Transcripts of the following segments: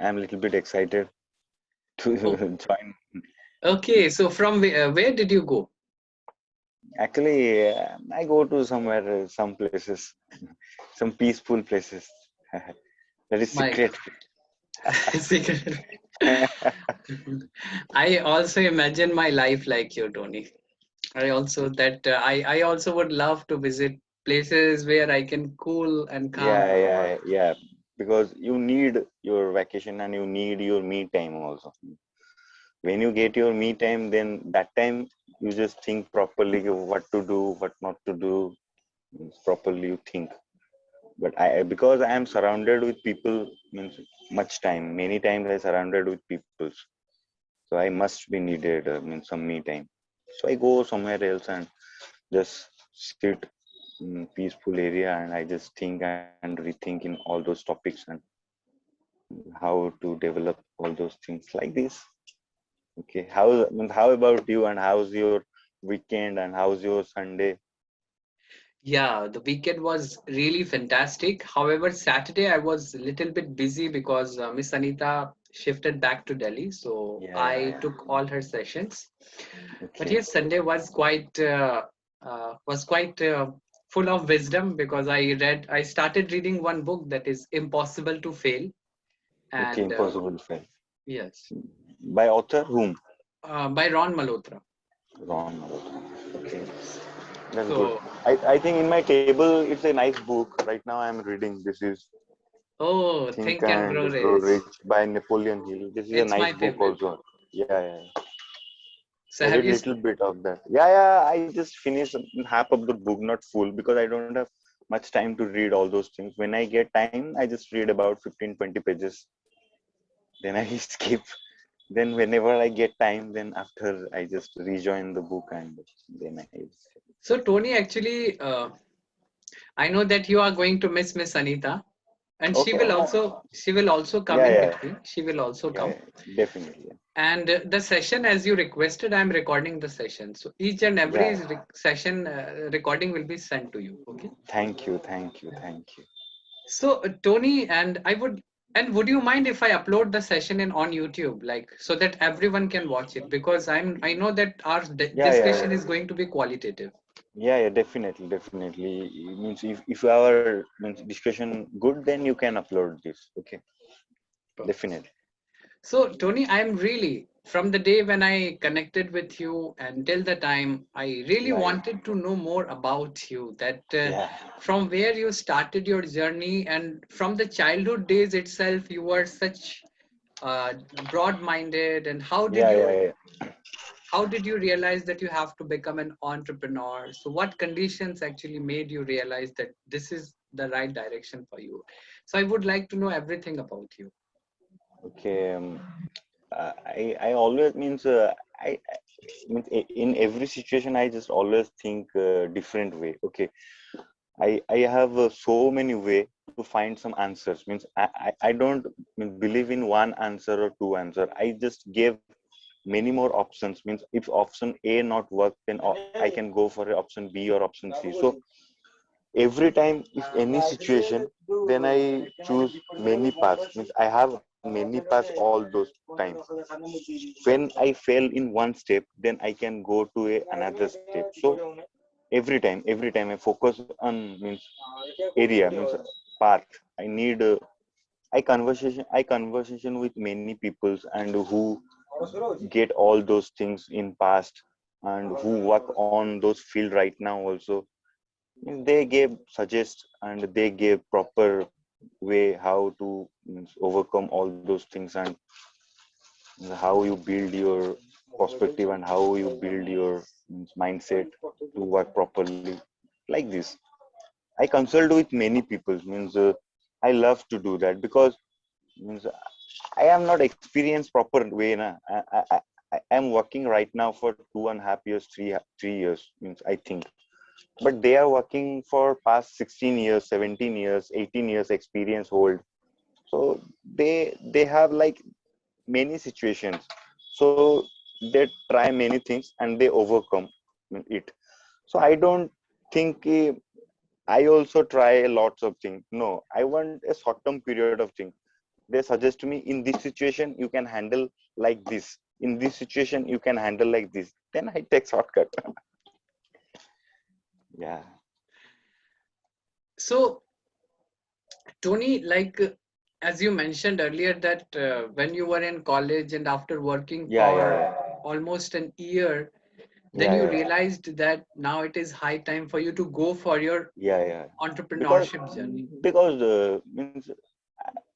I'm a little bit excited to Oh, join. okay. So from where did you go? Actually, I go to somewhere, some places, some peaceful places. That is My secret. secret. I also imagine my life like you, Tony. I also would love to visit places where I can cool and calm. Yeah. Because you need your vacation and you need your me time also. When you get your me time, then that time you just think properly of what to do, what not to do. Means properly you think. But because I am surrounded with people, means much time. Many times I surrounded with people, so I must be needed. Means some me time. So I go somewhere else and just sit in peaceful area and I just think and rethink in all those topics and how to develop all those things like this. Okay, how about you and how's your weekend and how's your Sunday? Yeah, the weekend was really fantastic. However, Saturday I was a little bit busy because Miss Anita shifted back to Delhi, so I Yeah. took all her sessions. But Okay. yes, Sunday was quite full of wisdom because I started reading one book that is Impossible to Fail, Okay, and impossible fail. yes, By author whom? by Ron Malhotra. Ron Malhotra. Okay, Yes. that's good. So, I think in my table it's a nice book. Right now I'm reading. This is oh, Think Think and and Grow Grow Rich. Rich by Napoleon Hill. This is a It's nice my book favorite also. book. Yeah. So, I have read you? little bit of that. Yeah. I just finished half of the book, not full, because I don't have much time to read all those things. When I get time, I just read about 15-20 pages. Then I skip. Then whenever I get time, then after I just rejoin the book and then I. So, Tony, actually, I know that you are going to miss Miss Anita, and Okay. she will also come Yeah, in yeah, between. She will also come. yeah, definitely. And the session, as you requested, I'm recording the session. So each and every Yeah. session recording will be sent to you. Okay. Thank you. So Tony, and would you mind if I upload the session in on YouTube, like so that everyone can watch it? Because I know that our discussion Yeah. is going to be qualitative. Yeah, definitely. It means if our means discussion good, then you can upload this. Okay, definitely. So, Tony, I'm really, from the day when I connected with you until the time, I really Yeah. wanted to know more about you. That Yeah. from where you started your journey, and from the childhood days itself, you were such broad-minded. And Yeah. how did you realize that you have to become an entrepreneur? So, what conditions actually made you realize that this is the right direction for you? So, I would like to know everything about you. Okay. I always means I means in every situation I just always think different way. Okay, I have so many way to find some answers. Means I don't believe in one answer or two answer. I just give many more options. Means if option A not work, then I can go for option B or option C. So every time if any situation, then I choose many paths. Means I have many paths all those times. When I fail in one step, then I can go to another step. So every time I focus on means area, means path. I need I conversation with many peoples and who get all those things in past and who work on those field right now also. They gave suggest and they gave proper way how to overcome all those things and how you build your perspective and how you build your mindset to work properly like this. I consult with many people. Means I love to do that because means I am not experienced proper way na. I am working right now for 2.5 years, 3 years means I think, but they are working for past 16 years, 17 years, 18 years experience hold. So they have like many situations. So they try many things and they overcome it. So I don't think I also try lots of things. No, I want a short term period of thing. They suggest me, in this situation you can handle like this, in this situation you can handle like this, then I take shortcut. Yeah, So, Tony, as you mentioned earlier, that when you were in college and after working yeah, yeah, for yeah, almost an year, then yeah, you yeah, realized that now it is high time for you to go for your yeah, yeah. Because entrepreneurship journey. means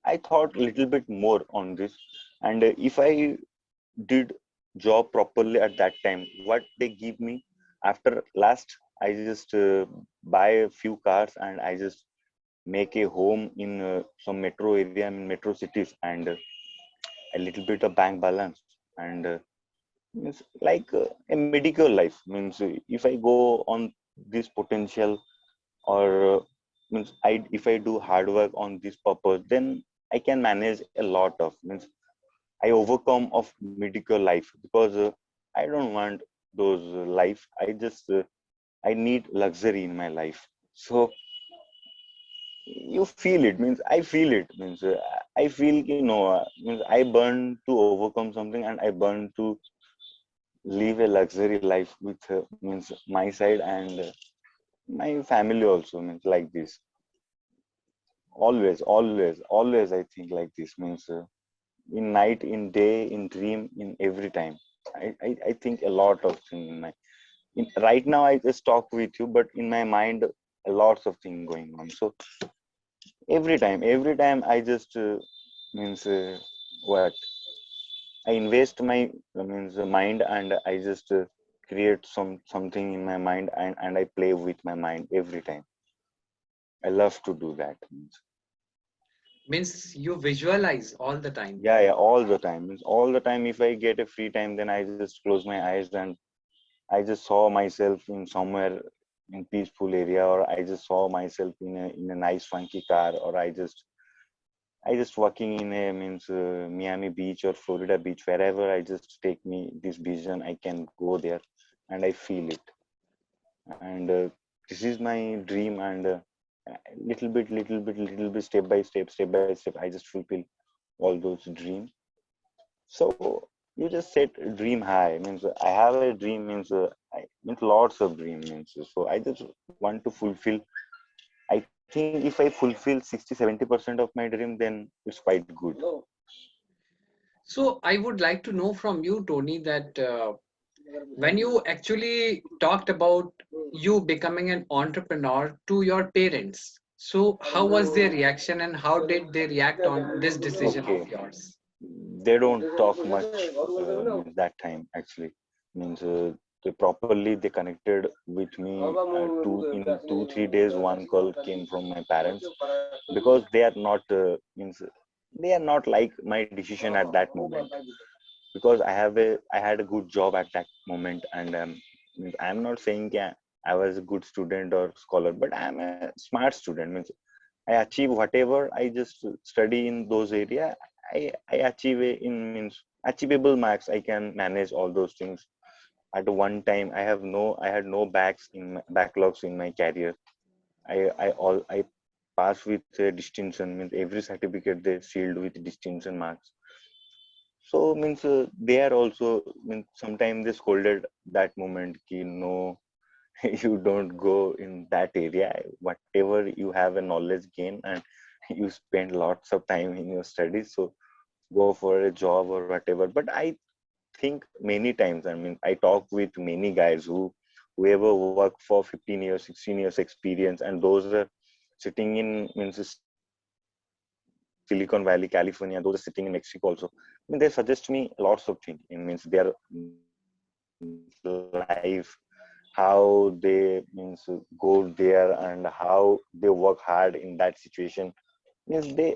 I thought a little bit more on this, and if I did job properly at that time, what they give me after last, I just buy a few cars and I just make a home in some metro area, in metro cities, and a little bit of bank balance, and means like a medical life, means if I go on this potential, or means I if I do hard work on this purpose, then I can manage a lot of, means I overcome of medical life, because I don't want those life. I just I need luxury in my life. So you feel it, means I feel it, means I feel, means I burn to overcome something, and I burn to live a luxury life with means my side, and my family also, means like this. Always I think like this, means in night, in day, in dream, in every time. I think a lot of things in my, right now I just talk with you, but in my mind lots of things going on. So every time I just means what I invest my means mind, and I just create something in my mind, and I play with my mind every time. I love to do that. Means you visualize all the time. Yeah, all the time. Means all the time. If I get a free time, then I just close my eyes, and I just saw myself in somewhere in peaceful area, or I just saw myself in a nice funky car, or I just walking in a means Miami Beach or Florida Beach, wherever I just take me this vision, I can go there, and I feel it. And this is my dream, and little bit, step by step, I just fulfill all those dreams. So you just set dream high, means I have a dream, means means lots of dream, means so I just want to fulfill. I think if I fulfill 60-70% of my dream, then it's quite good. So I would like to know from you, Tony, that when you actually talked about you becoming an entrepreneur to your parents, so how was their reaction and how did they react on this decision of Okay, yours? they don't talk much means that time actually, means they properly they connected with me in 2-3 days. One call came from my parents, because they are not means they are not like my decision at that moment, because I had a good job at that moment, and means I'm not saying, yeah, I was a good student or scholar, but I'm a smart student, means I achieve whatever I just study in those area. I achieve in means achievable marks. I can manage all those things at one time. I had no backlogs in my career. I pass with distinction, means every certificate they sealed with distinction marks. So means they are also, means sometimes they scolded that moment ki no, you don't go in that area. Whatever you have a knowledge gain, and you spend lots of time in your studies, so go for a job or whatever. But I think many times, I mean, I talk with many guys whoever work for 15 years, 16 years experience, and those are sitting in means Silicon Valley, California, those are sitting in Mexico also. I mean, they suggest me lots of things. It means their life, how they means go there, and how they work hard in that situation. Means they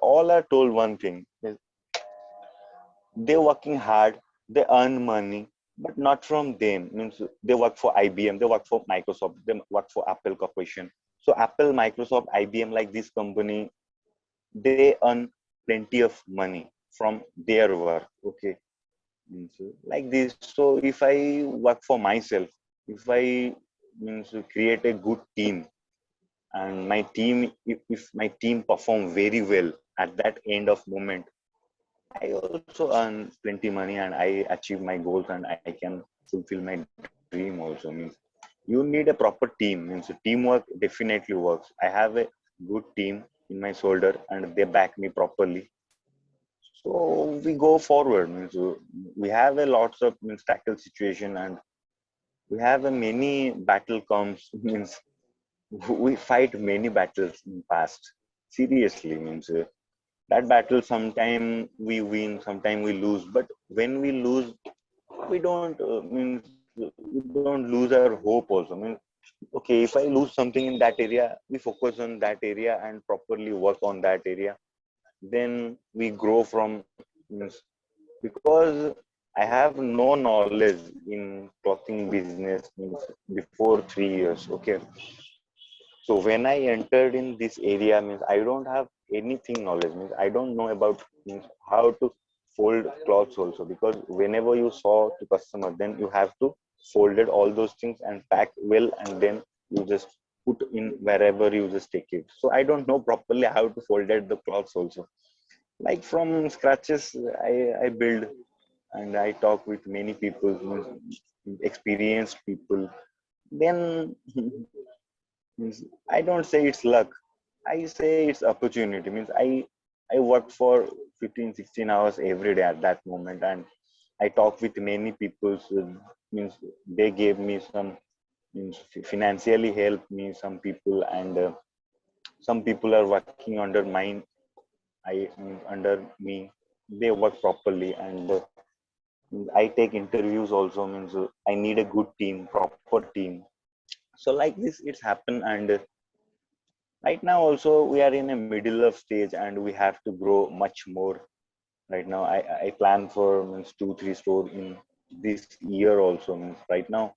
all are told one thing: is they working hard, they earn money, but not from them. Means they work for IBM, they work for Microsoft, they work for Apple Corporation. So Apple, Microsoft, IBM, like this company, they earn plenty of money from their work. Okay. Means like this. So if I work for myself, if I means create a good team, and my team, if my team perform very well at that end of moment, I also earn plenty money and I achieve my goals and I can fulfill my dream also. Means you need a proper team. Means teamwork definitely works. I have a good team in my shoulder and they back me properly. So we go forward. Means we have a lots of means tackle situation and we have a many battle comes means we fight many battles in past. Seriously means that battle sometime we win, sometime we lose. But when we lose, we don't means we don't lose our hope also. I mean, okay, if I lose something in that area, we focus on that area and properly work on that area. Then we grow from means because I have no knowledge in clothing business means before 3 years. Okay, so when I entered in this area means I don't have anything knowledge means I don't know about means how to fold clothes also because whenever you saw to customer then you have to folded all those things and pack well and then you just put in wherever you just take it. So I don't know properly how to folded the clothes also. Like from scratches I build and I talk with many people, means experienced people. Then means I don't say it's luck. I say it's opportunity. Means I worked for 15, 16 hours every day at that moment, and I talk with many people. So means they gave me some means financially help me some people, and some people are working under mine. Under me, they work properly, and I take interviews also. Means I need a good team, proper team. So like this, it's happened, and right now also we are in a middle of stage and we have to grow much more. Right now I plan for means 2 3 store in this year also means right now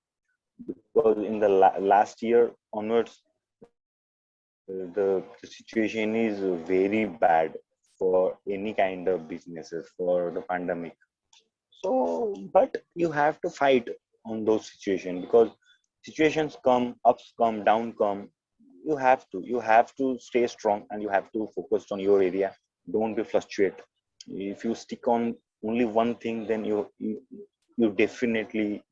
because in the last year onwards the situation is very bad for any kind of businesses for the pandemic. So but you have to fight on those situations because situations come, ups come, down come. You have to stay strong and you have to focus on your area. Don't be fluctuate. If you stick on only one thing then you definitely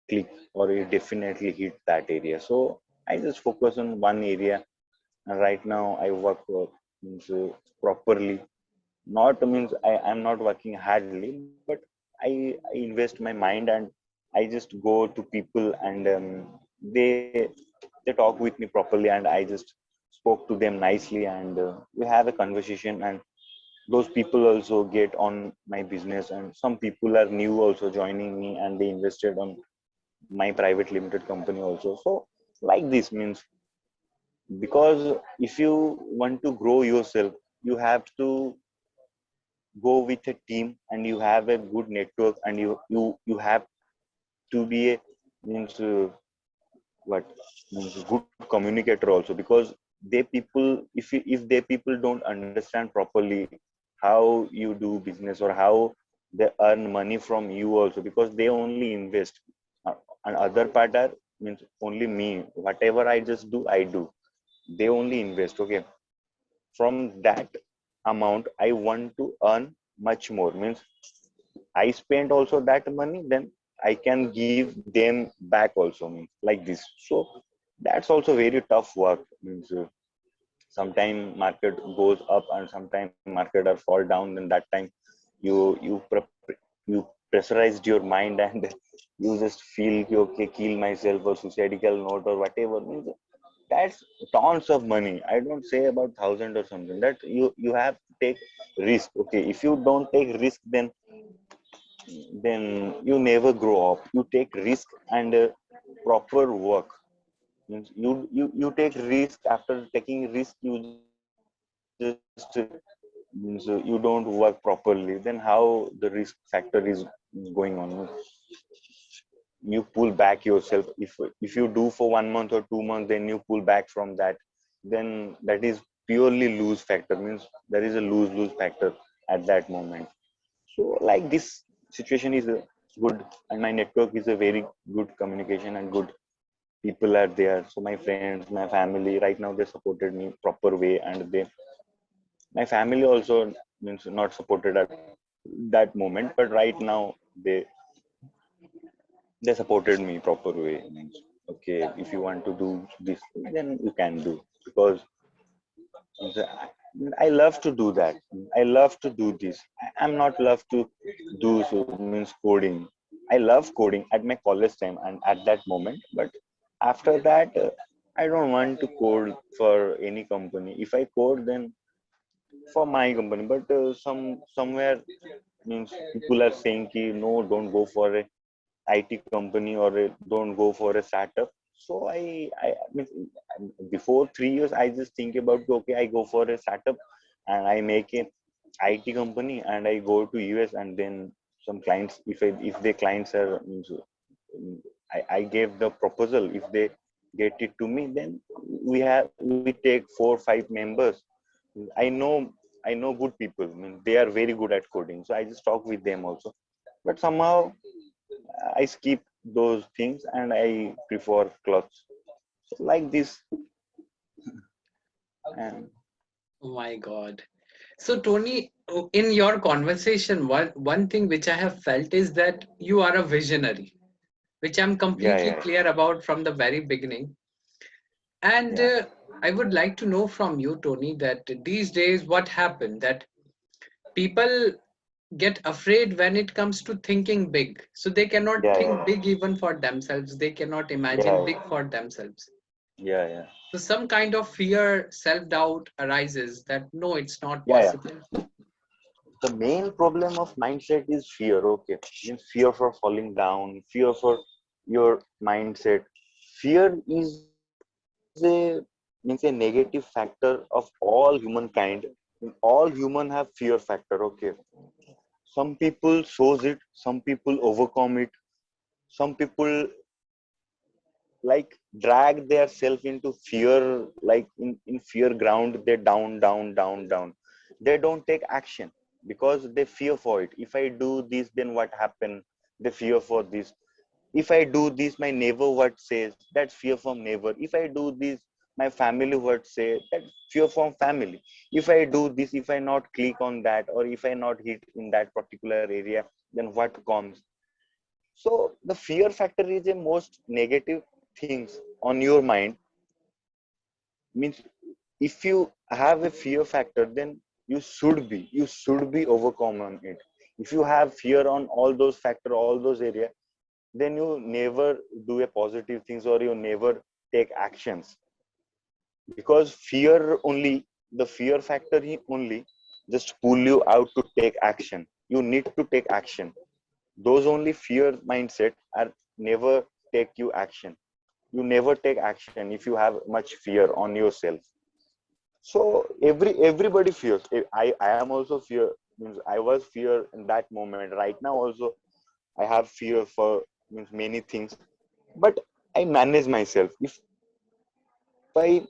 click or you definitely hit that area. So I just focus on one area and right now I work means, properly. Not means I'm not working hardly but I invest my mind and I just go to people and they they talk with me properly and I just spoke to them nicely and we have a conversation and those people also get on my business and some people are new also joining me and they invested on my private limited company also. So like this means because if you want to grow yourself you have to go with a team and you have a good network and you have to be a means what means good communicator also because they people if they people don't understand properly how you do business or how they earn money from you also because they only invest. And other part are means only me, whatever I just do I do, they only invest. Okay, from that amount I want to earn much more means I spend also that money, then I can give them back also means like this. So that's also very tough work. Means sometime market goes up and sometime market are fall down. Then that time you pressurized your mind and you just feel कि, okay kill myself or suicidal note or whatever. Means that's tons of money. I don't say about thousand or something. That you have to take risk. Okay, if you don't take risk then you never grow up. You take risk and proper work means you take risk. After taking risk you just means you don't work properly, then how the risk factor is going on. You pull back yourself. If you do for 1 month or 2 months then you pull back from that, then that is purely lose factor. Means there is a lose factor at that moment. So like this situation is good and my network is a very good communication and good people are there. So my friends, my family, right now they supported me proper way, and they, my family also means not supported at that moment, but right now they they supported me proper way. Means, okay, if you want to do this, then you can do, because I love to do that. I love to do this. I'm not love to do so means coding. I love coding at my college time and at that moment, but after that, I don't want to code for any company. If I code, then for my company. But somewhere means people are saying ki no, don't go for a IT company, or don't go for a startup. So I mean, before 3 years, I just think about, okay, I go for a startup and I make a IT company and I go to US, and then some clients, if the clients are means, I gave the proposal. If they get it to me, then we take 4 5 members. I know good people. I mean, they are very good at coding, so I just talk with them also. But somehow I skip those things and I prefer clothes. So like this, and Oh my God. So, Tony, in your conversation, one thing which I have felt is that you are a visionary, which I'm yeah, completely yeah, clear about from the very beginning. And yeah, I would like to know from you, Tony, that these days what happened that people get afraid when it comes to thinking big. So they cannot yeah, think yeah, big even for themselves. They cannot imagine yeah, big for themselves. yeah, yeah, So some kind of fear, self-doubt arises that no, it's not yeah, yeah. possible. The main problem of mindset is fear. Okay, means fear for falling down, fear for your mindset. Fear is a negative factor of all humankind. All human have fear factor. Okay, some people shows it, some people overcome it, some people like drag their self into fear, like in fear ground, they down. They don't take action because they fear for it. If I do this, then what happen? They fear for this. If I do this, my neighbor what says, that's fear from neighbor. If I do this, my family what say, that's fear from family. If I do this, if I not click on that, or if I not hit in that particular area, then what comes? So the fear factor is a most negative things on your mind. Means if you have a fear factor, then you should be overcome on it. If you have fear on all those factor, all those area, then you never do a positive things, or you never take actions, because fear only, the fear factor only just pull you out to take action. You need to take action. Those only fear mindset are never take you action. You never take action if you have much fear on yourself. So everybody fears. I am also fear. Means I was fear in that moment. Right now also I have fear for means many things, but I manage myself. If I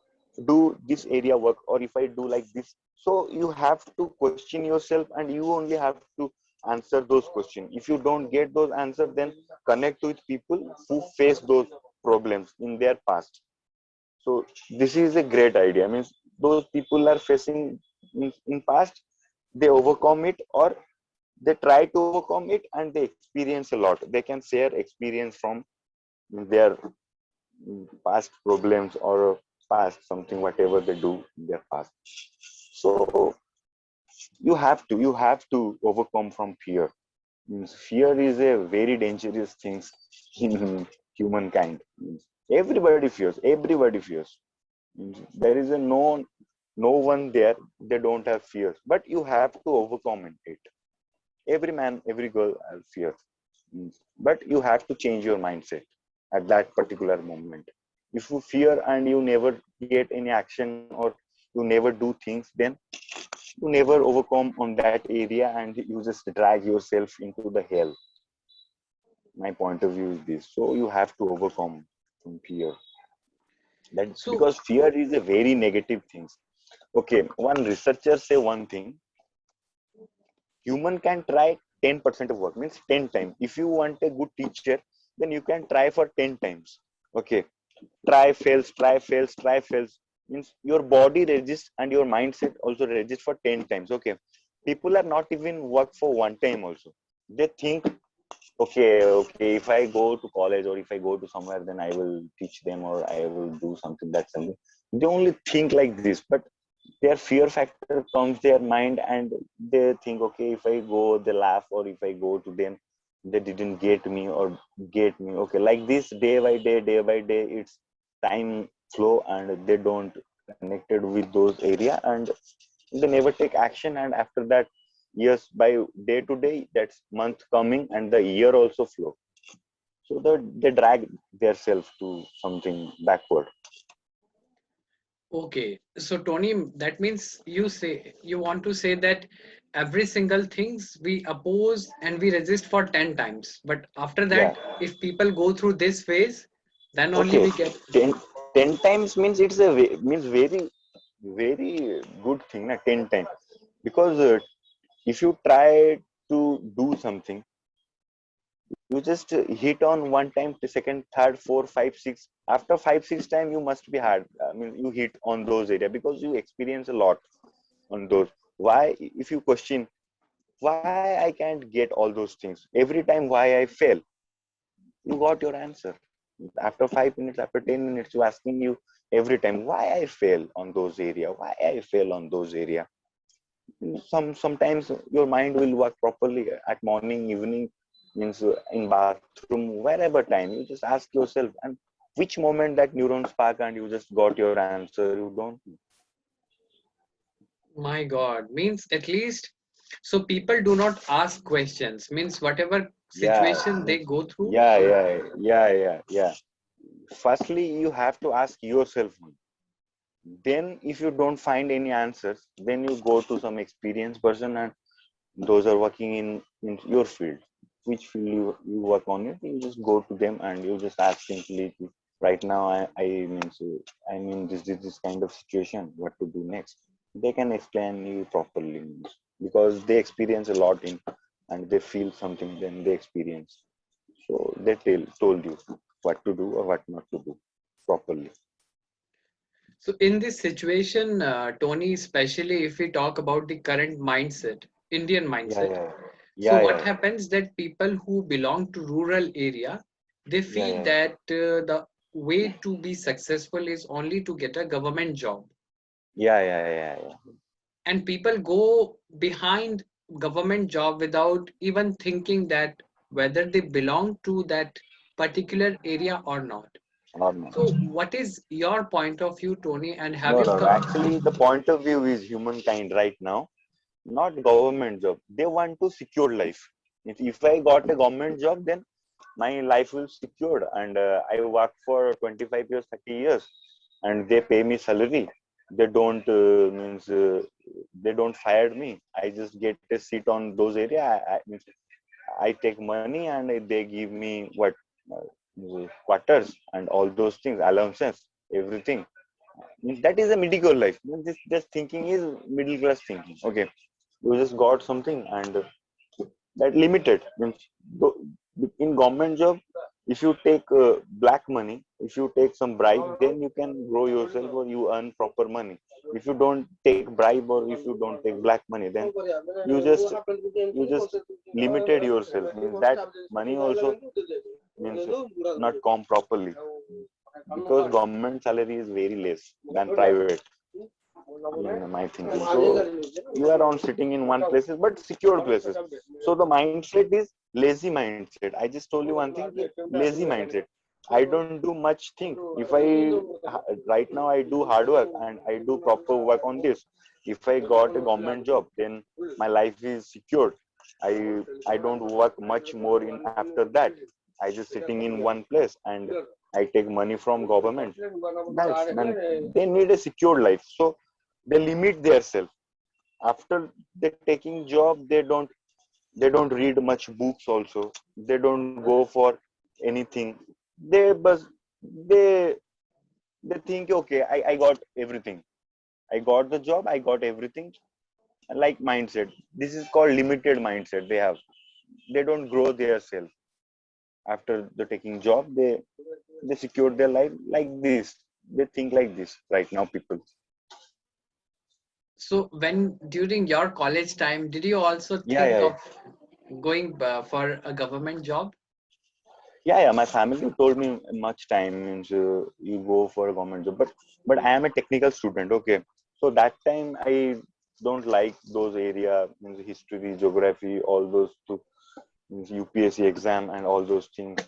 do this area work, or if I do like this, so you have to question yourself, and you only have to answer those questions. If you don't get those answers, then connect with people who face those problems in their past. So this is a great idea. Means those people are facing in past, they overcome it, or they try to overcome it, and they experience a lot. They can share experience from their past problems, or past something whatever they do in their past. So you have to overcome from fear. Means fear is a very dangerous thing in humankind. Means everybody fears. Means there is a no one there, they don't have fears, but you have to overcome it. Every man, every girl has fear. But you have to change your mindset at that particular moment. If you fear and you never get any action, or you never do things, then you never overcome on that area, and you just drag yourself into the hell. My point of view is this. So you have to overcome from fear. That's So, because fear is a very negative thing. Okay, one researcher say one thing: human can try 10% of work, means 10 times. If you want a good teacher, then you can try for 10 times. Okay, try fails means your body regists and your mindset also regists for 10 times. Okay, people are not even work for one time also. They think, okay, if I go to college or if I go to somewhere, then I will teach them or I will do something, that's something. They only think like this, but their fear factor comes their mind, and they think, okay, if I go, they laugh, or if I go to them, they didn't get me. Okay, like this, day by day, it's time flow, and they don't connected with those area, and they never take action. And after that, years by day to day, that's month coming, and the year also flow. So that they drag themselves to something backward. Okay, so Tony, that means you want to say that every single things we oppose and we resist for 10 times. But after Yeah. that, if people go through this phase, then only Okay. we get. 10 times means it's means very good thing, na, 10 times. Because if you try to do something, you just hit on one time, the second, third, four, five, six. After five, six time, you must be hard. I mean, you hit on those area because you experience a lot on those. Why, if you question why I can't get all those things every time, why I fail, you got your answer. After 5 minutes, after 10 minutes, you asking you every time why I fail on those area, why I fail on those area. Sometimes your mind will work properly at morning, evening, means in bathroom, wherever time. You just ask yourself, and which moment that neuron spark and you just got your answer, you don't. My God, means at least so people do not ask questions. Means whatever Yeah, situation they means go through. yeah. Firstly, you have to ask yourself. Then, if you don't find any answers, then you go to some experienced person, and those are working in your field. Which field you work on it, you just go to them and you just ask simply, right now I'm in this kind of situation, what to do next. They can explain you properly, because they experience a lot in, and they feel something, then they experience. So they told you what to do or what not to do properly. So in this situation, Tony, especially if we talk about the current mindset, Indian Yeah, mindset. yeah, So yeah, what yeah, happens that people who belong to rural area, they yeah, feel yeah, that the way to be successful is only to get a government job. yeah. And people go behind government job without even thinking that whether they belong to that particular area or not. Or not. So what is your point of view, Tony? And have No, you no, no. come? Actually, the point of view is humankind right now, not government job. They want to secure life. If I got a government job, then my life will secured, and I work for 25 years, 30 years, and they pay me salary. They don't they don't fire me. I just get a seat on those area. I take money, and they give me what, quarters and all those things, allowances, everything. That is a mediocre life. This thinking is middle class thinking. Okay, you just got something, and that limited means, in government job, if you take black money, if you take some bribe, then you can grow yourself or you earn proper money. If you don't take bribe or if you don't take black money, then you just limited yourself. Means that money also means not come properly, because government salary is very less than private, in my thinking. So you are on sitting in one places, but secure places. So the mindset is lazy mindset. I just told you one thing, lazy mindset. I don't do much thing. If I right now I do hard work and I do proper work on this. If I got a government job, then my life is secured. I don't work much more in after that. I just sitting in one place and I take money from government. Then they need a secure life. So they limit themselves. After they taking job, they don't read much books also. They don't go for anything. They but they they think, okay, I got everything. I got the job, I got everything. Like mindset, this is called limited mindset they have. They don't grow their self. After the taking job, they secured their life like this. They think like this right now, people. So when during your college time, did you also Yeah, think yeah, of going for a government job? yeah. My family told me much time means you go for a government job, but I am a technical student. Okay, so that time I don't like those area means history, geography, all those to means UPSC exam and all those things.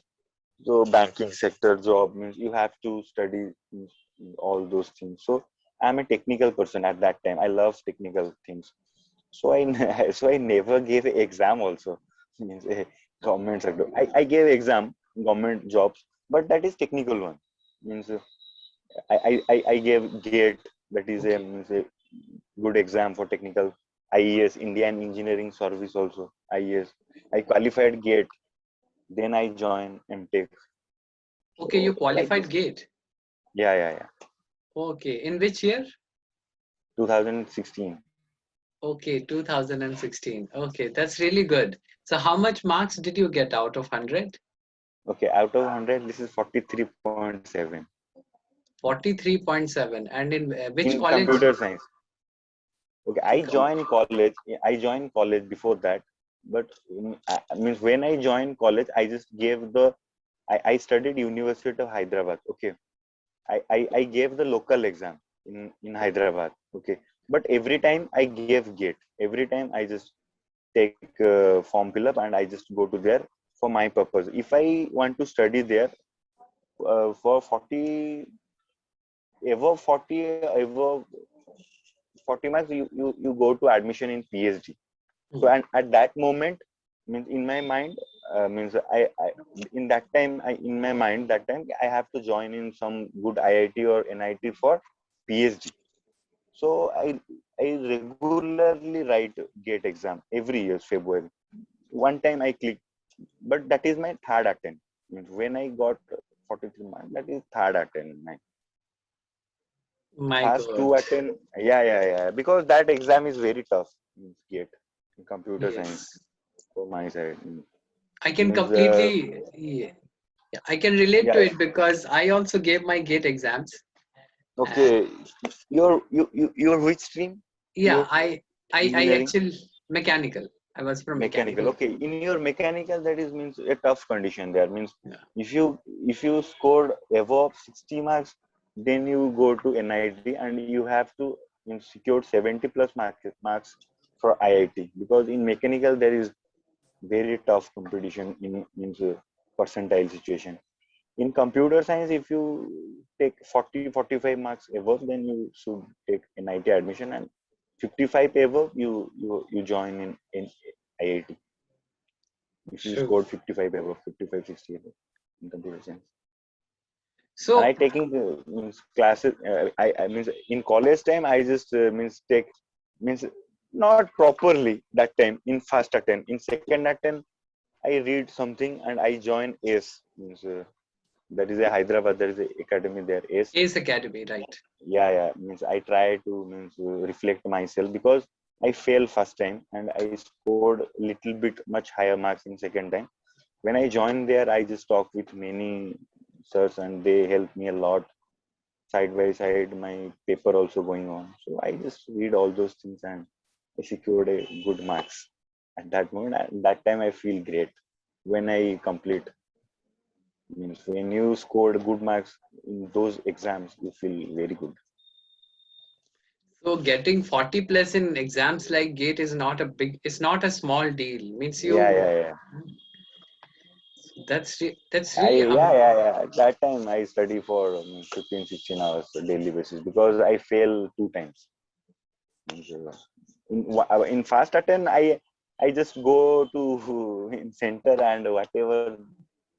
So banking sector job means you have to study means all those things. So I'm a technical person at that time. I love technical things. So so I never gave an exam also. Means a government sector. I gave exam government jobs, but that is technical one. Means I gave GATE. That is a Okay. means a good exam for technical. IES, Indian Engineering Service also. IES. I qualified GATE. Then I joined MTech. Okay, you So like qualified this. GATE. Yeah. Okay, in which year? 2016. Okay, 2016. Okay, that's really good. So how much marks did you get out of 100? Okay, out of 100, this is 43.7 43.7. And in which in college? computer science. Okay, Okay, I joined college before that, but means when I joined college, I just gave I studied University of Hyderabad. Okay, I gave the local exam in Hyderabad. Okay, but every time I gave GATE. Every time I just take form fill up and I just go to there for my purpose. If I want to study there for 40 marks, you go to admission in PhD. So Mhm. and at that moment means in my mind means I in that time in my mind that time I have to join in some good IIT or NIT for PhD. So I regularly write GATE exam every year February. One time I click, but that is my third attempt. Means when I got 43 marks, that is third attempt. My My first God. two attempt, yeah, because that exam is very tough. Means GATE in computer science Yes. for my side. I can Means completely, yeah, yeah, I can relate to yeah, it because I also gave my GATE exams. And okay. You're which stream? yeah, Your I engineering, actually mechanical. I was from mechanical. mechanical. Okay, in your mechanical, that is means a tough condition. There means Yeah. if you scored above 60 marks, then you go to NIT and you have to secure 70 plus marks for IIT, because in mechanical there is very tough competition in means percentile situation. In computer science, if you take 40-45 marks above, then you should take NIT admission, and 55 above you join in IIT if you True. scored 55 above, 55-60 above in computer science. And I So, taking means classes. I means in college time I just means take means not properly that time in first attempt. In second attempt I read something and I join ACE. Means that is a Hyderabad. There is a academy there. ACE. Ace Academy, right? Yeah. Means I try to means reflect myself, because I failed first time and I scored little bit much higher marks in second time. When I joined there, I just talked with many sirs and they helped me a lot. Side by side, my paper also going on. So I just read all those things and I secured a good marks. At that moment, at that time, I feel great. When I complete, means when you scored good marks in those exams, you feel very good. So getting 40 plus in exams like GATE is not a big, it's not a small deal. Means Yeah. that's really At that time, I study for 15, 16 hours daily basis, because I fail two times. Means, in fast attempt, I just go to in center and whatever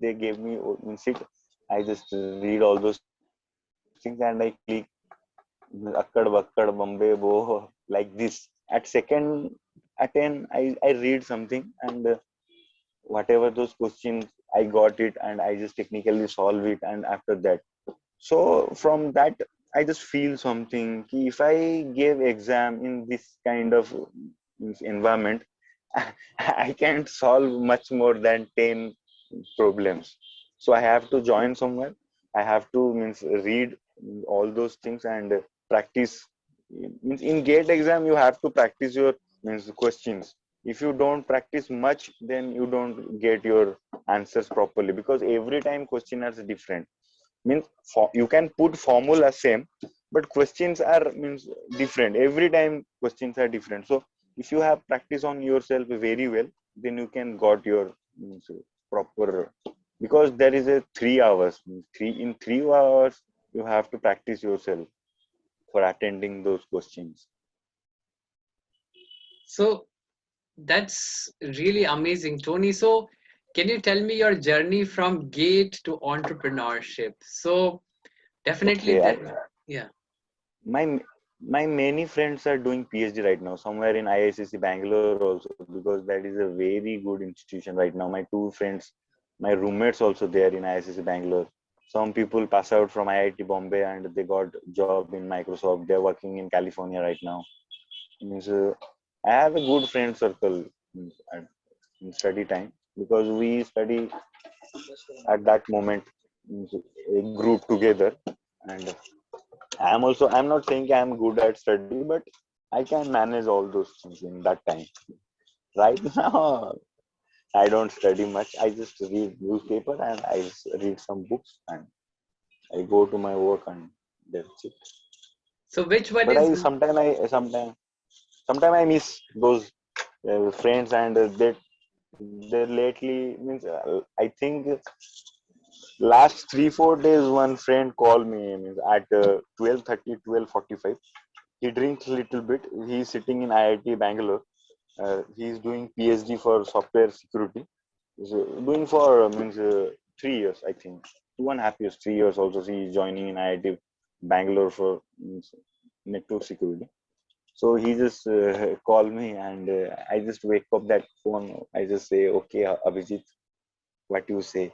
they gave me in seat, I just read all those things and I click akkad bakkad bombay bo like this. At second attempt, I read something and whatever those questions I got it and I just technically solve it, and after that, so from that I just feel something ki if I gave exam in this kind of environment, I can't solve much more than 10 problems. So I have to join somewhere. I have to means read all those things and practice. Means in gate exam you have to practice your means questions. If you don't practice much, then you don't get your answers properly, because every time question is different. Means you can put formula same, but questions are means different every time. Questions are different. So if you have practice on yourself very well, then you can got your means, proper, because there is a 3 hours, in 3 hours you have to practice yourself for attending those questions. So that's really amazing, Tony. So can you tell me your journey from gate to entrepreneurship? So definitely Okay, that, yeah. my my many friends are doing PhD right now somewhere in IICC Bangalore also, because that is a very good institution right now. My two friends, my roommates also there in IICC Bangalore. Some people pass out from IIT Bombay and they got job in Microsoft. They're working in California right now. Means, I have a good friend circle in study time, because we study at that moment, means, a group together. And I'm not saying I'm good at study, but I can manage all those things in that time. Right now, I don't study much. I just read newspaper and I just read some books and I go to my work and that's it. So which one But is, sometimes I miss those friends, and they lately means I think last 3 4 days one friend called me, means at 12:30 12:45. He drinks a little bit. He's sitting in IIT Bangalore. He's doing PhD for software security. He's doing for means 3 years, I think, 2.5 years, 3 years. Also, he's joining in IIT Bangalore for means, network security. So he just called me, and I just wake up that phone. I just say, "Okay, Abhijit, what you say?"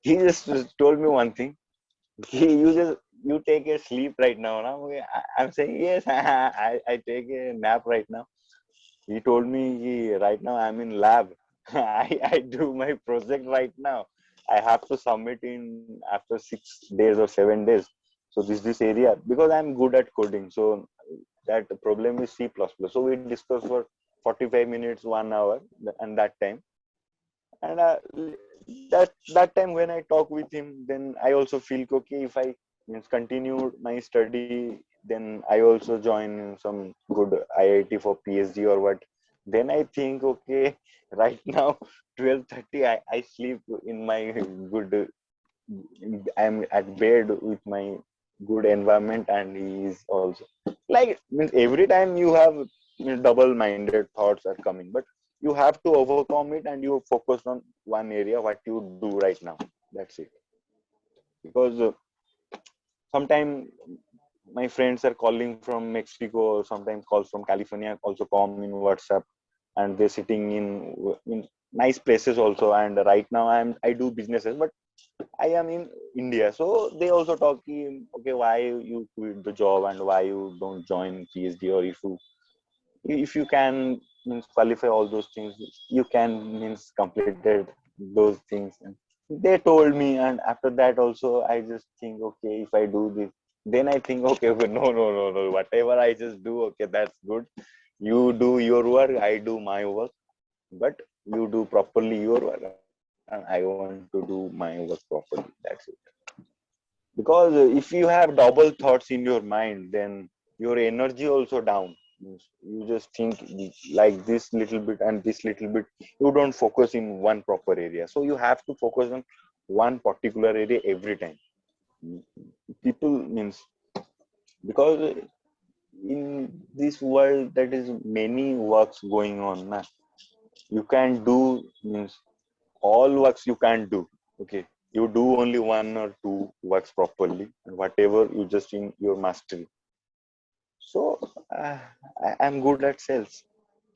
He just told me one thing. You take a sleep right now. Now I'm saying yes. I take a nap right now. He told me, right now I'm in lab. I do my project right now. I have to submit in after 6 days or 7 days. So this area, because I'm good at coding. So that problem is C++. So we discussed for 45 minutes, 1 hour, and that time. And that time when I talk with him, then I also feel okay. If I means continued my study, then I also join some good IIT for PhD or what. Then I think, okay, right now 12:30 I sleep in my good, I'm at bed with my good environment, and he is also like, means every time you have double minded thoughts are coming, but you have to overcome it and you focus on one area what you do right now. That's it. Because sometimes my friends are calling from Mexico, or sometimes calls from California also come in WhatsApp, and they're sitting in nice places also. And right now I do businesses, but I am in India. So they also talking, okay, why you quit the job and why you don't join PhD, or if you can means qualify all those things, you can means completed those things. And they told me, and after that also I just think, okay, if I do this, then I think, okay, okay, no, no, no, no, whatever I just do, okay, that's good. You do your work, I do my work, but you do properly your work, and I want to do my work properly. That's it. Because if you have double thoughts in your mind, then your energy also down. Means you just think like this little bit and this little bit. You don't focus in one proper area, so you have to focus on one particular area every time. People means, because in this world that is many works going on na. You can do means all works you can't do. Okay, you do only one or two works properly, and whatever you just in your mastery. So I'm good at sales.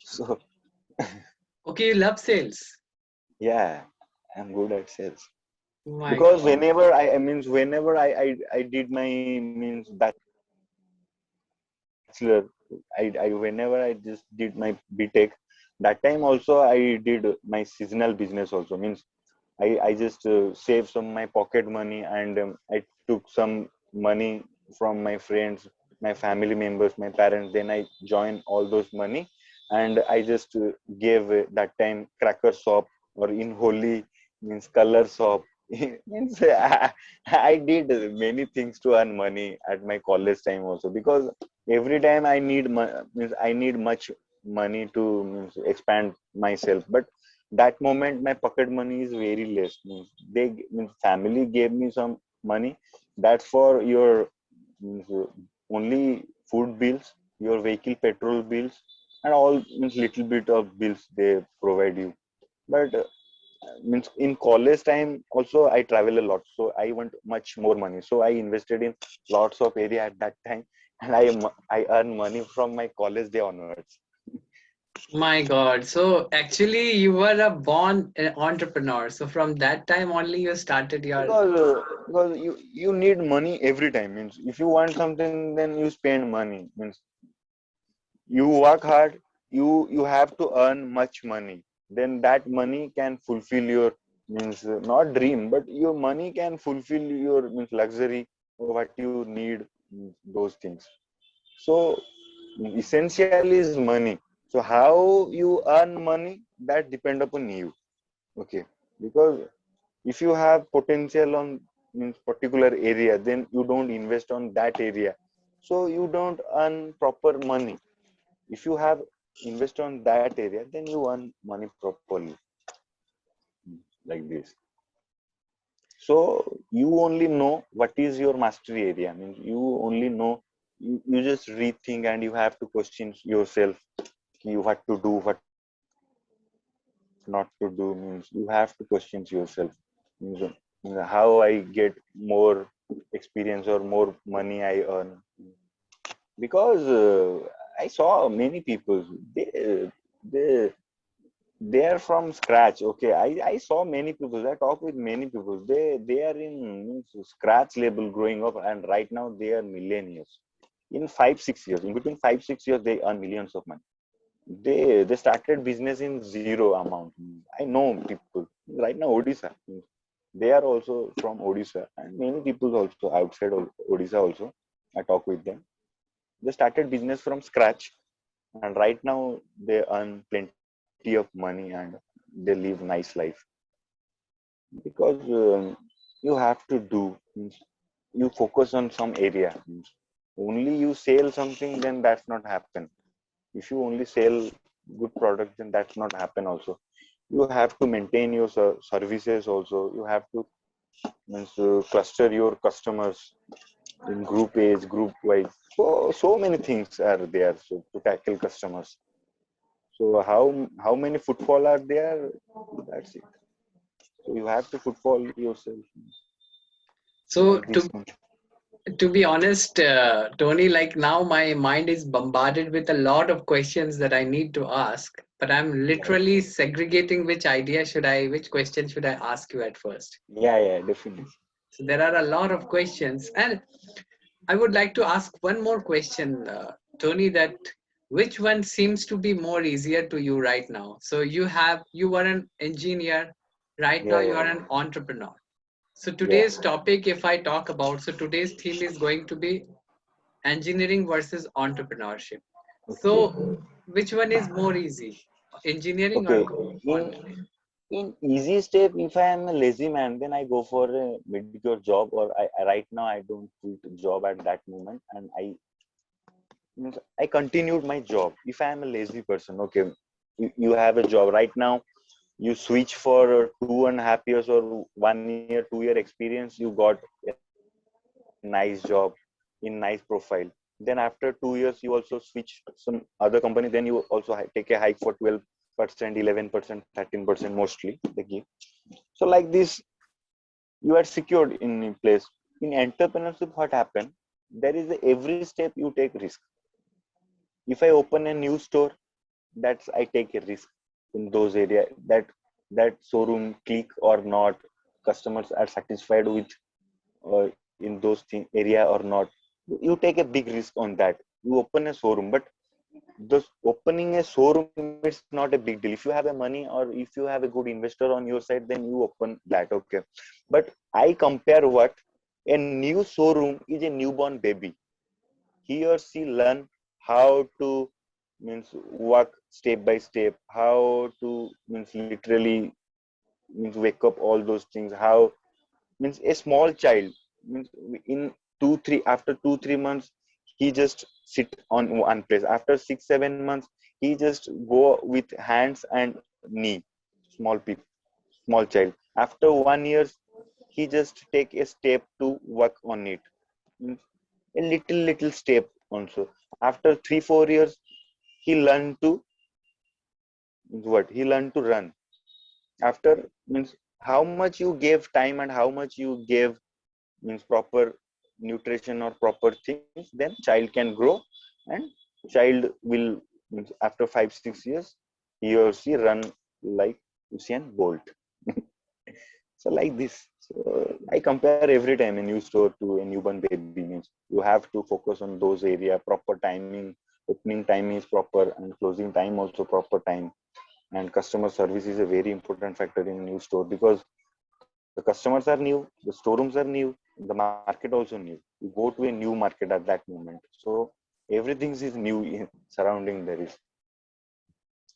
So okay, you love sales. yeah, I'm good at sales. Oh my Because God. whenever I did my means bachelor, whenever I just did my BTech, that time also I did my seasonal business also. Means I just saved some my pocket money, and I took some money from my friends, my family members, my parents. Then I joined all those money, and I just gave that time cracker shop, or in Holi means color shop. Means I did many things to earn money at my college time also, because every time I need means I need much money to means expand myself. But that moment my pocket money is very less. Means they means family gave me some money, that's for your means, only food bills, your vehicle petrol bills, and all means little bit of bills they provide you. But means in college time also I travel a lot, so I want much more money, so I invested in lots of area at that time, and I earn money from my college day onwards. My God. So actually, you were a born entrepreneur. So from that time only, you started your. Because you need money every time. Means if you want something, then you spend money. Means you work hard, you have to earn much money, then that money can fulfill your means not dream, but your money can fulfill your means luxury, or what you need, those things. So essential is money. So how you earn money, that depend upon you. Okay, because if you have potential on means particular area, then you don't invest on that area, so you don't earn proper money. If you have invest on that area, then you earn money properly. Like this. So you only know what is your mastery area. I mean, you only know, you just rethink, and you have to question yourself, you what to do, what not to do. Means you have to question yourself. Means, how I get more experience or more money I earn. Because I saw many people, they they are from scratch. Okay, I saw many people, I talk with many people, they are in means scratch level growing up, and right now they are millionaires in 5 6 years. In between 5 6 years they earn millions of money. They started business in zero amount. I know people right now, Odisha, they are also from Odisha, and many people also outside Odisha also. I talk with them. They started business from scratch, and right now they earn plenty of money, and they live nice life. Because you have to do means you focus on some area. Means only you sell something, then that's not happen. If you only sell good product, then that's not happen also. You have to maintain your services also. You have to means cluster your customers in group age, group wise. So many things are there, so to tackle customers. So how many footfall are there, that's it. So you have to footfall yourself, So like this. to be honest, Tony, like now my mind is bombarded with a lot of questions that I need to ask, but I'm literally segregating which question should I ask you at first. Yeah, definitely. So there are a lot of questions, and I would like to ask one more question, Tony. That which one seems to be more easier to you right now? So you were an engineer, right now you are Yeah. an entrepreneur. So Yeah. today's topic, if I talk about, so today's theme is going to be engineering versus entrepreneurship. Okay. So which one is more easy, engineering or Okay. entrepreneurship? In easy step, if I am a lazy man, then I go for a mediocre job, or right now I don't quit job at that moment, and I continued my job. If I am a lazy person, okay, you have a job right now, you switch for 2.5 years or 1 year, 2 year experience, you got a nice job in nice profile. Then after 2 years, you also switch some other company, then you also take a hike for 12%, 11%, 13% mostly they give. So like this, you are secured in a place. In entrepreneurship, what happen? There is every step you take risk. If I open a new store, that's I take a risk in those area, that showroom click or not, customers are satisfied with in those area or not. You take a big risk on that. You open a showroom, but the opening a showroom, it's not a big deal. If you have a money or if you have a good investor on your side, then you open that, okay. But I compare what a new showroom is a newborn baby. He or she learn how to means work step by step, how to means literally means wake up all those things, how means a small child means in 2 3 after 2 3 months he just sit on one place. After 6 7 months he just go with hands and knee. Small people, small child. After 1 year he just take a step to work on it. Means a little step also. After 3 4 years he learned to what he learned to run. After means how much you gave time and how much you gave means proper nutrition or proper things, then child can grow, and child will means after 5 6 years he or she run like Usain Bolt. So like this. So I compare every time a new store to a newborn baby. Means you have to focus on those area, proper timing, opening time is proper and closing time also proper time. And customer service is a very important factor in new store, because the customers are new, the storerooms are new, the market also new. You go to a new market at that moment, so everything is new in surrounding there is.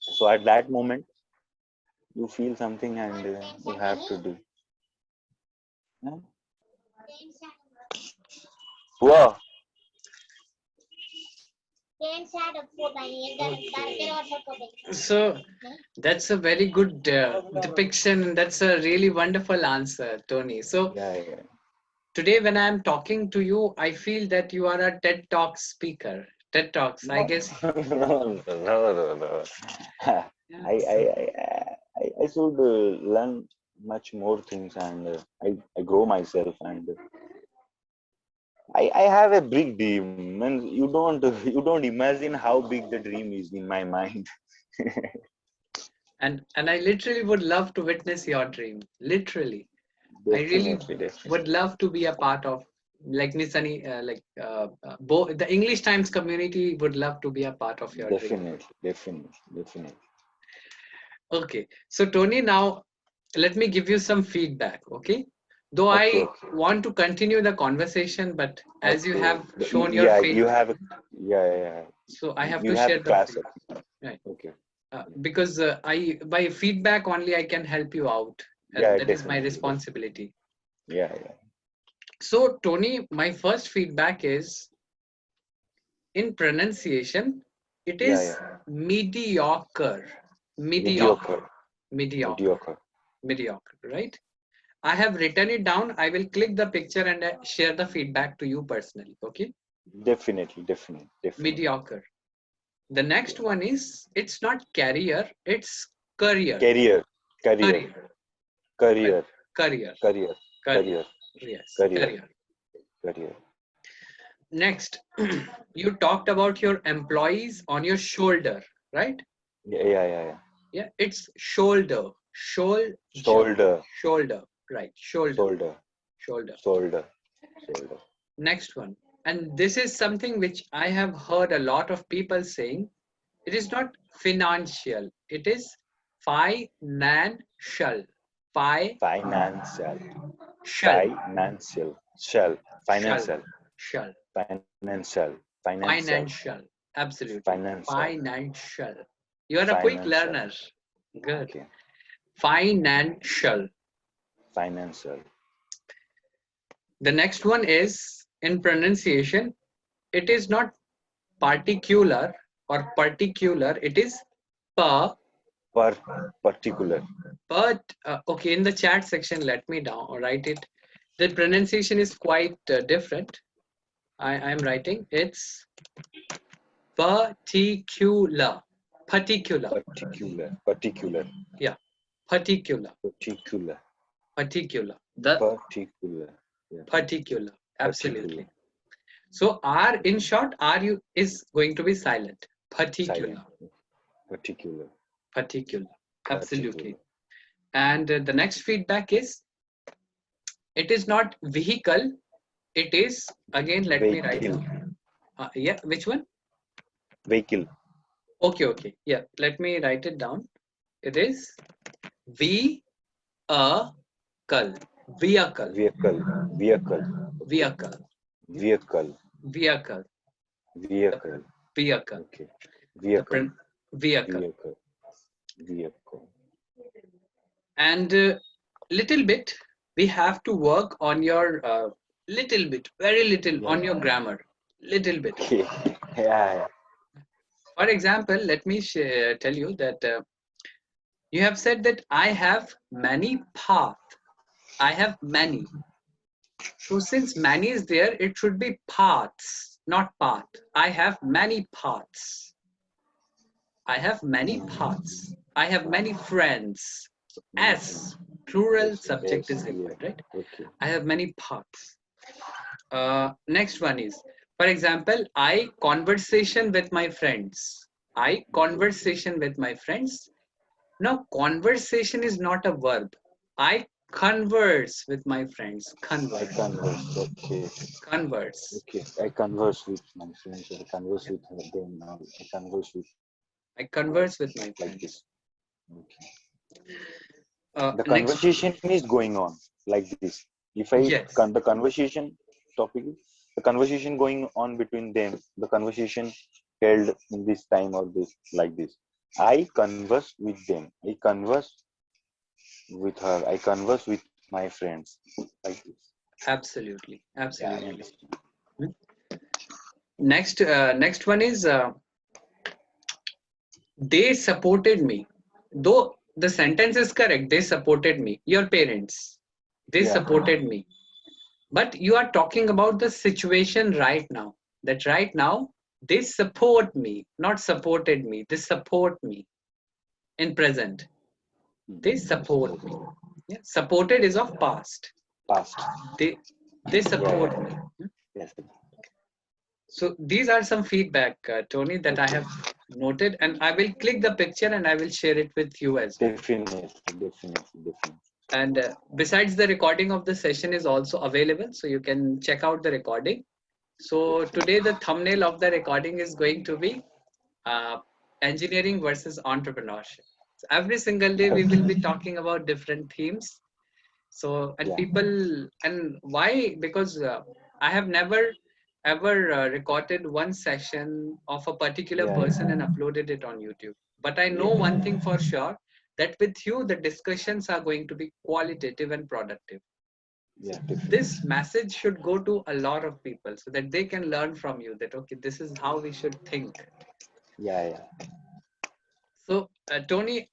So at that moment you feel something and you have to do. Yeah. Wow. Okay. So that's a very good depiction, and that's a really wonderful answer, Tony. So Yeah, today, when I'm talking to you, I feel that you are a TED Talk speaker. TED Talks, I no, guess. no. Yeah. I should learn much more things, and I grow myself, and I have a big dream. And you don't you don't imagine how big the dream is in my mind. And I literally would love to witness your dream. Literally, I really Definitely, would definitely, love to be a part of, like Nisani, the English Times community would love to be a part of your dream. definitely. Okay, so Tony, now let me give you some feedback. Okay, though Okay, I okay, want to continue the conversation, but as you okay. have shown your Yeah, you feedback, have a, yeah. so I have You to have share a the class. feedback. Right. Okay. Because I by feedback only I can help you out, and Yeah, that is my definitely. responsibility. Yeah. So Tony, my first feedback is in pronunciation, it is Yeah. mediocre, mediocre, Mediocre. mediocre, Mediocre. mediocre, right? I have written it down. I will click the picture and share the feedback to you personally. Okay. Definitely. Mediocre. The next Okay. one is it's not career, it's career. Career. Career. Career. Career. Career. Career. Career. Career. Yes. Career. Career. Career. Next, you talked about your employees on your shoulder, right? Yeah. Yeah, it's shoulder. Shoulder. Shoulder. Shoulder. Right. Shoulder. Shoulder. Shoulder. Shoulder. Shoulder. Next one. And this is something which I have heard a lot of people saying. It is not financial. It is financial. Financial. Financial. Financial. Shell. Shall. Financial. Shall. Financial. Financial. Financial. Absolutely. Financial. Financial. You are a quick Financial. learner. Good. Okay. Financial. Financial. The next one is in pronunciation. It is not particular or particular. It is per. Per particular. But okay, in the chat section, let me down write it. The pronunciation is quite different. I'm writing. It's particular. Particular. Particular. Yeah. Particular. Particular. Particular. The Particular. Yeah. particular. Particular. Absolutely. So R in short, R you is going to be silent. Silent. Particular. Particular. Particular. Absolutely. Particular. And the next feedback is it is not vehicle. It is again. Let me write Vehicle. it. Yeah. Which one? Vehicle. Okay. Yeah, let me write it down. It is V a vehicle. Vehicle. Vehicle. Vehicle. Okay. Vehicle. Yeah. Vehicle. Vehicle. The Vehicle. vehicle. Okay. The Vehicle. vehicle. Vehicle. Vehicle. And little bit, we have to work on your little bit, very little Yeah. on your grammar. Little bit. Okay. Yeah. For example, let me tell you that you have said that I have many path. I have many. So since many is there, it should be paths, not path. I have many paths. I have many paths. I have many friends. So Many S, things. plural Yes. subject Yes. is Yeah. required, right? Okay. I have many paths. Next one is, for example, I conversation with my friends. I Okay. conversation with my friends. No, conversation is not a verb. I converse with my friends. I Converse. converse. Okay. Converse. Okay. I converse with my friends. I converse Yeah. with them. I converse with I converse with my like this. friends. Okay. The Next. conversation is going on like this. If Yes, the conversation topic, the conversation going on between them, the conversation held in this time or this like this. I converse with them. I converse with her. I converse with my friends like this. absolutely. Yeah, I Absolutely. understand. Next one is they supported me. Though the sentence is correct, they supported me. Your parents, they Yeah, supported me. But you are talking about the situation right now. That right now, they support me, not supported me. They support me in present. They support support. me. Yeah. Supported is of past. Past. They they Yeah, support yeah. me. Yeah. Yes. So these are some feedback, Tony, that I Okay. have noted, and I will click the picture and I will share it with you as well. Definitely, definitely, definitely. And besides, the recording of the session is also available, so you can check out the recording. So today, the thumbnail of the recording is going to be uh, engineering versus entrepreneurship. So every single day, we will be Okay. talking about different themes. So, and Yeah, people, and why? Because I have never ever recorded one session of a particular yeah, person yeah, and uploaded it on YouTube. But I know one yeah, thing for sure, that with you, the discussions are going to be qualitative and productive. So yeah, definitely. this message should go to a lot of people so that they can learn from you that, okay, this is how we should think. Yeah, yeah. So, Tony,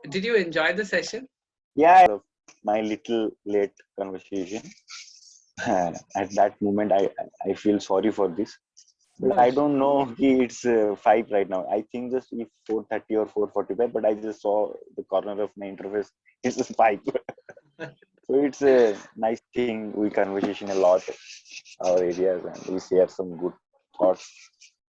did you enjoy the session? Yeah, my little late conversation. At that moment, I feel sorry for this, but No I issue. don't know. It's 5 right now. I think just if 4:30 or 4:45, but I just saw the corner of my interface. It's just 5. So it's a nice thing. We conversation a lot our areas and we share some good thoughts.